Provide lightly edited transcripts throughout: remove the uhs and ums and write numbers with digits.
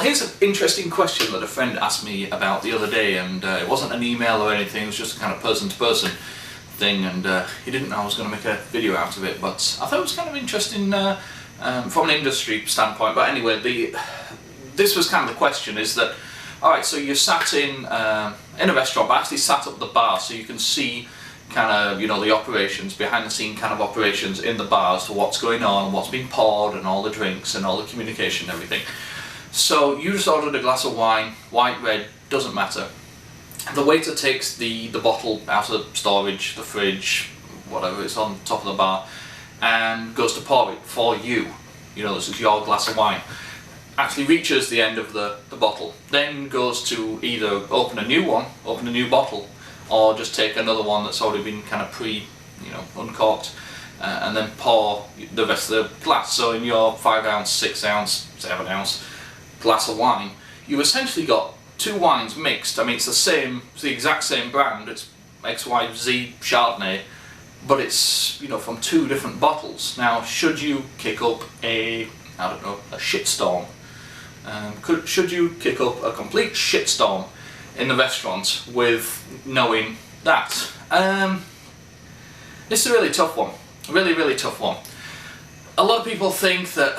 here's an interesting question that a friend asked me about the other day, and it wasn't an email or anything, it was just a kind of person-to-person thing, and he didn't know I was going to make a video out of it, but I thought it was kind of interesting from an industry standpoint. But anyway, this was kind of the question, is that, alright, so you're sat in a restaurant, but actually sat up the bar, so you can see kind of, you know, the operations, behind the scene kind of operations in the bar as to what's going on, what's being poured, and all the drinks, and all the communication and everything. So you just ordered a glass of wine, white, red, doesn't matter. The waiter takes the bottle out of storage, the fridge, whatever, it's on top of the bar, and goes to pour it for you. You know, this is your glass of wine. Actually reaches the end of the bottle, then goes to either open a new one, open a new bottle, or just take another one that's already been kind of uncorked, and then pour the rest of the glass. So in your 5 ounce, 6 ounce, 7 ounce glass of wine, you essentially got two wines mixed. I mean, it's the exact same brand, it's XYZ Chardonnay, but it's, you know, from two different bottles. Now, should you kick up a shitstorm? Should you kick up a complete shitstorm in the restaurant with knowing that? This is a really tough one. Really tough one. A lot of people think that,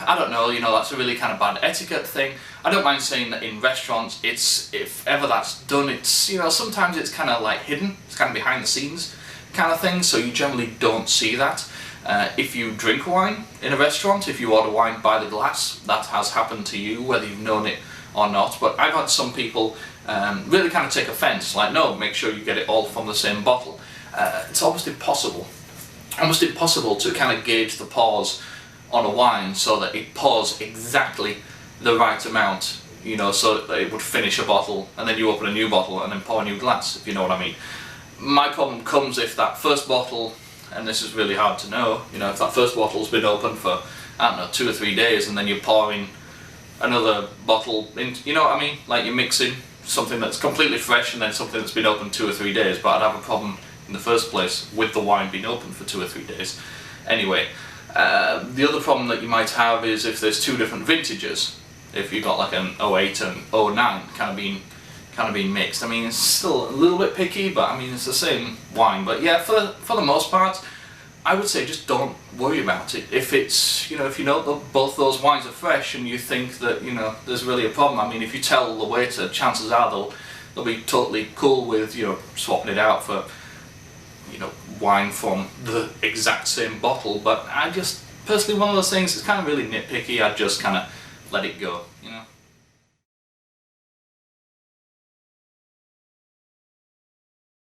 I don't know, you know, that's a really kind of bad etiquette thing. I don't mind saying that in restaurants, if ever that's done, it's, you know, sometimes it's kind of like hidden, it's kind of behind the scenes kind of thing, so you generally don't see that. If you drink wine in a restaurant, if you order wine by the glass, that has happened to you, whether you've known it or not. But I've had some people really kind of take offence, like, no, make sure you get it all from the same bottle. It's almost impossible to kind of gauge the pours on a wine so that it pours exactly the right amount, you know, so that it would finish a bottle, and then you open a new bottle and then pour a new glass, if you know what I mean. My problem comes if that first bottle, and this is really hard to know, you know, if that first bottle's been open for, I don't know, 2 or 3 days, and then you're pouring another bottle in, you know what I mean? Like, you're mixing something that's completely fresh and then something that's been open 2 or 3 days, but I'd have a problem in the first place with the wine being open for 2 or 3 days. Anyway, the other problem that you might have is if there's two different vintages. If you've got like an 08 and 09 kind of being mixed. I mean, it's still a little bit picky, but I mean, it's the same wine. But yeah, for the most part, I would say just don't worry about it. If it's, you know, if you know that both those wines are fresh and you think that, you know, there's really a problem, I mean, if you tell the waiter, chances are they'll be totally cool with, you know, swapping it out for, you know, wine from the exact same bottle. But I just, personally, one of those things, it's kind of really nitpicky. I'd just kind of let it go, you know.